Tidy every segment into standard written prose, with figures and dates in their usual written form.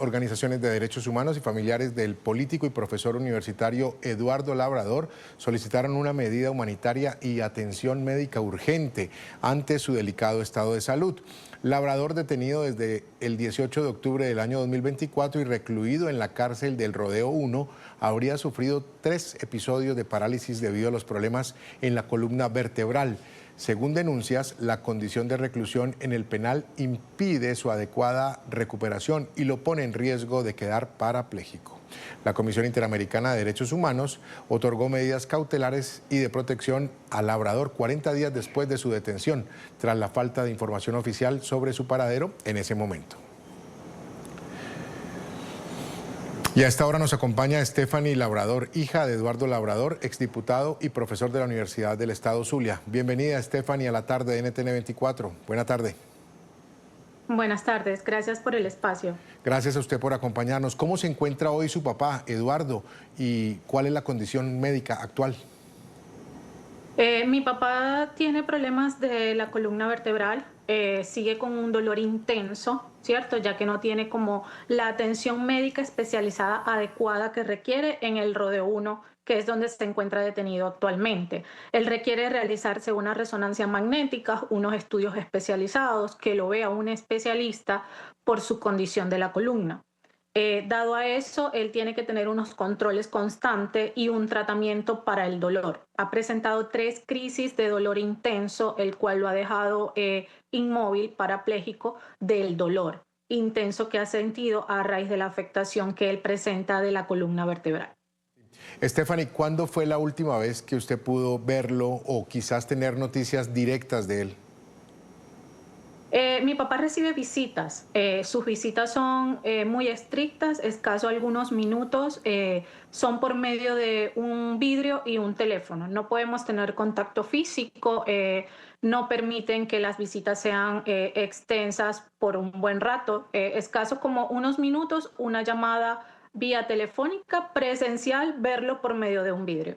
Organizaciones de derechos humanos y familiares del político y profesor universitario Eduardo Labrador solicitaron una medida humanitaria y atención médica urgente ante su delicado estado de salud. Labrador, detenido desde el 18 de octubre del año 2024 y recluido en la cárcel del Rodeo 1, habría sufrido 3 episodios de parálisis debido a los problemas en la columna vertebral. Según denuncias, la condición de reclusión en el penal impide su adecuada recuperación y lo pone en riesgo de quedar parapléjico. La Comisión Interamericana de Derechos Humanos otorgó medidas cautelares y de protección al Labrador 40 días después de su detención, tras la falta de información oficial sobre su paradero en ese momento. Y a esta hora nos acompaña Stephanie Labrador, hija de Eduardo Labrador, exdiputado y profesor de la Universidad del Estado Zulia. Bienvenida, Stephanie, a la tarde de NTN 24. Buena tarde. Buenas tardes, gracias por el espacio. Gracias a usted por acompañarnos. ¿Cómo se encuentra hoy su papá, Eduardo, y cuál es la condición médica actual? Mi papá tiene problemas de la columna vertebral, sigue con un dolor intenso, ¿cierto? Ya que no tiene como la atención médica especializada adecuada que requiere en el Rodeo 1, que es donde se encuentra detenido actualmente. Él requiere realizarse una resonancia magnética, unos estudios especializados, que lo vea un especialista por su condición de la columna. Dado a eso, él tiene que tener unos controles constantes y un tratamiento para el dolor. Ha presentado 3 crisis de dolor intenso, el cual lo ha dejado inmóvil, parapléjico, del dolor intenso que ha sentido a raíz de la afectación que él presenta de la columna vertebral. Stephanie, ¿cuándo fue la última vez que usted pudo verlo o quizás tener noticias directas de él? Mi papá recibe visitas. Sus visitas son muy estrictas, escaso algunos minutos, son por medio de un vidrio y un teléfono. No podemos tener contacto físico, no permiten que las visitas sean extensas por un buen rato. Escaso como unos minutos, una llamada vía telefónica, presencial, verlo por medio de un vidrio.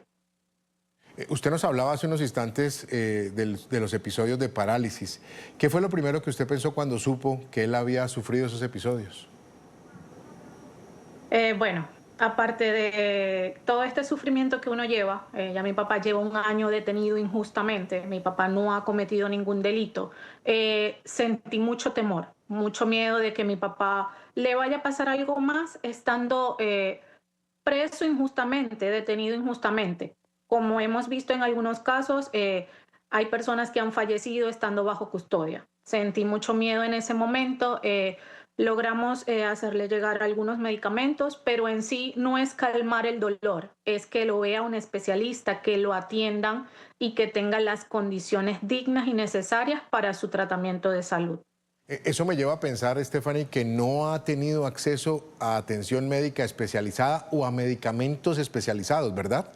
Usted nos hablaba hace unos instantes de los episodios de parálisis. ¿Qué fue lo primero que usted pensó cuando supo que él había sufrido esos episodios? Bueno, aparte de todo este sufrimiento que uno lleva, ya mi papá lleva un año detenido injustamente, mi papá no ha cometido ningún delito, sentí mucho temor, mucho miedo de que mi papá le vaya a pasar algo más estando preso injustamente, detenido injustamente. Como hemos visto en algunos casos, hay personas que han fallecido estando bajo custodia. Sentí mucho miedo en ese momento. Logramos hacerle llegar algunos medicamentos, pero en sí no es calmar el dolor, es que lo vea un especialista, que lo atiendan y que tenga las condiciones dignas y necesarias para su tratamiento de salud. Eso me lleva a pensar, Stephanie, que no ha tenido acceso a atención médica especializada o a medicamentos especializados, ¿verdad?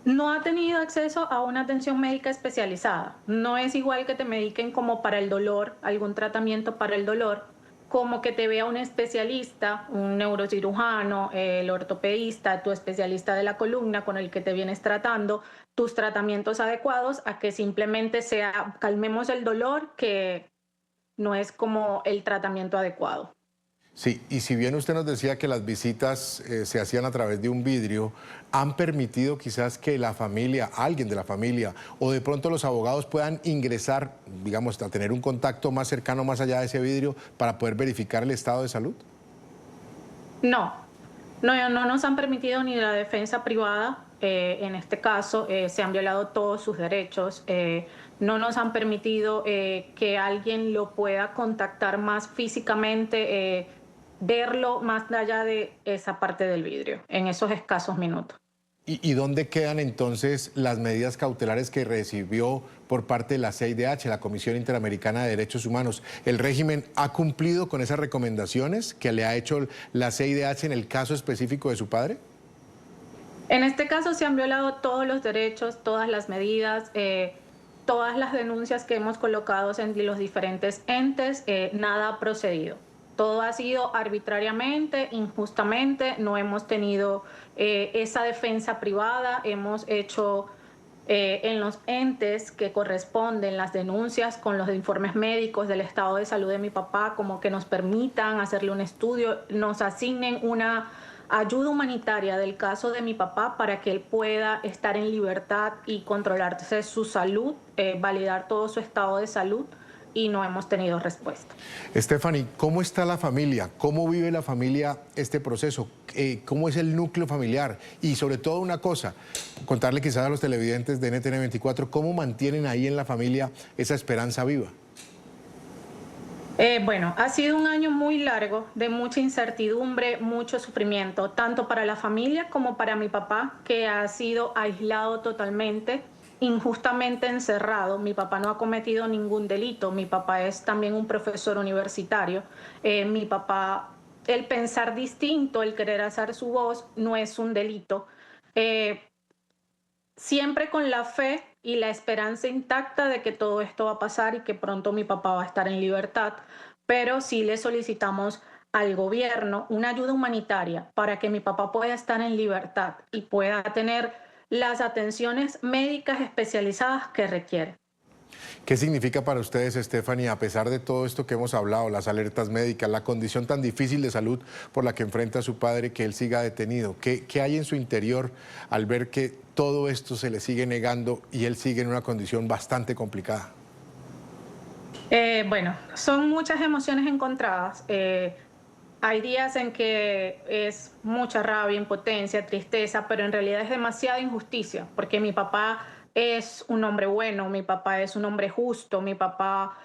No ha tenido acceso a una atención médica especializada. No es igual que te mediquen como para el dolor, algún tratamiento para el dolor, como que te vea un especialista, un neurocirujano, el ortopedista, tu especialista de la columna con el que te vienes tratando, tus tratamientos adecuados a que simplemente sea calmemos el dolor, que no es como el tratamiento adecuado. Sí, y si bien usted nos decía que las visitas se hacían a través de un vidrio, ¿han permitido quizás que la familia, alguien de la familia o de pronto los abogados puedan ingresar, digamos, a tener un contacto más cercano más allá de ese vidrio para poder verificar el estado de salud? No, no nos han permitido ni la defensa privada, en este caso se han violado todos sus derechos, no nos han permitido que alguien lo pueda contactar más físicamente, verlo más allá de esa parte del vidrio, en esos escasos minutos. ¿Y dónde quedan entonces las medidas cautelares que recibió por parte de la CIDH, la Comisión Interamericana de Derechos Humanos? ¿El régimen ha cumplido con esas recomendaciones que le ha hecho la CIDH en el caso específico de su padre? En este caso se han violado todos los derechos, todas las medidas, todas las denuncias que hemos colocado en los diferentes entes, nada ha procedido. Todo ha sido arbitrariamente, injustamente, no hemos tenido esa defensa privada, hemos hecho en los entes que corresponden las denuncias con los informes médicos del estado de salud de mi papá, como que nos permitan hacerle un estudio, nos asignen una ayuda humanitaria del caso de mi papá para que él pueda estar en libertad y controlarse su salud, validar todo su estado de salud, y no hemos tenido respuesta. Stephanie, ¿cómo está la familia? ¿Cómo vive la familia este proceso? ¿Cómo es el núcleo familiar? Y sobre todo una cosa, contarle quizás a los televidentes de NTN 24, ¿cómo mantienen ahí en la familia esa esperanza viva? Bueno, ha sido un año muy largo, de mucha incertidumbre, mucho sufrimiento, tanto para la familia como para mi papá, que ha sido aislado totalmente, injustamente encerrado. Mi papá no ha cometido ningún delito, mi papá es también un profesor universitario. Mi papá, el pensar distinto, el querer hacer su voz, no es un delito. Eh, Siempre con la fe y la esperanza intacta de que todo esto va a pasar y que pronto mi papá va a estar en libertad, pero sí le solicitamos al gobierno una ayuda humanitaria para que mi papá pueda estar en libertad y pueda tener las atenciones médicas especializadas que requiere. ¿Qué significa para ustedes, Stephanie, a pesar de todo esto que hemos hablado, las alertas médicas, la condición tan difícil de salud por la que enfrenta su padre, que él siga detenido? ¿Qué hay en su interior al ver que todo esto se le sigue negando y él sigue en una condición bastante complicada? Bueno, son muchas emociones encontradas. Hay días en que es mucha rabia, impotencia, tristeza, pero en realidad es demasiada injusticia, porque mi papá es un hombre bueno, mi papá es un hombre justo, mi papá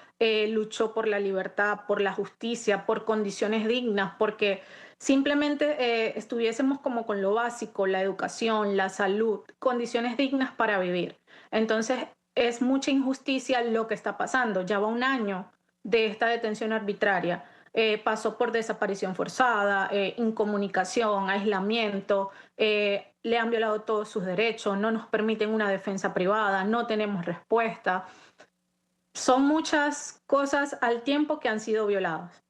luchó por la libertad, por la justicia, por condiciones dignas, porque simplemente estuviésemos como con lo básico, la educación, la salud, condiciones dignas para vivir. Entonces, es mucha injusticia lo que está pasando. Ya va un año de esta detención arbitraria. Pasó por desaparición forzada, incomunicación, aislamiento, le han violado todos sus derechos, no nos permiten una defensa privada, no tenemos respuesta. Son muchas cosas al tiempo que han sido violadas.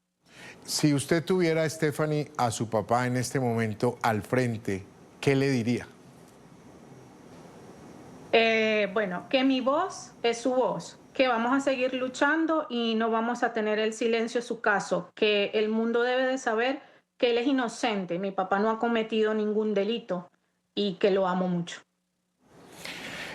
Si usted tuviera, Stephanie, a su papá en este momento al frente, ¿qué le diría? Bueno, que mi voz es su voz, que vamos a seguir luchando y no vamos a tener el silencio en su caso, que el mundo debe de saber que él es inocente, mi papá no ha cometido ningún delito y que lo amo mucho.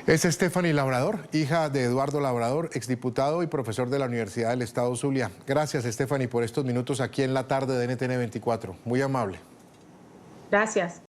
Es Stephanie Labrador, hija de Eduardo Labrador, exdiputado y profesor de la Universidad del Estado Zulia. Gracias, Stephanie, por estos minutos aquí en la tarde de NTN 24. Muy amable. Gracias.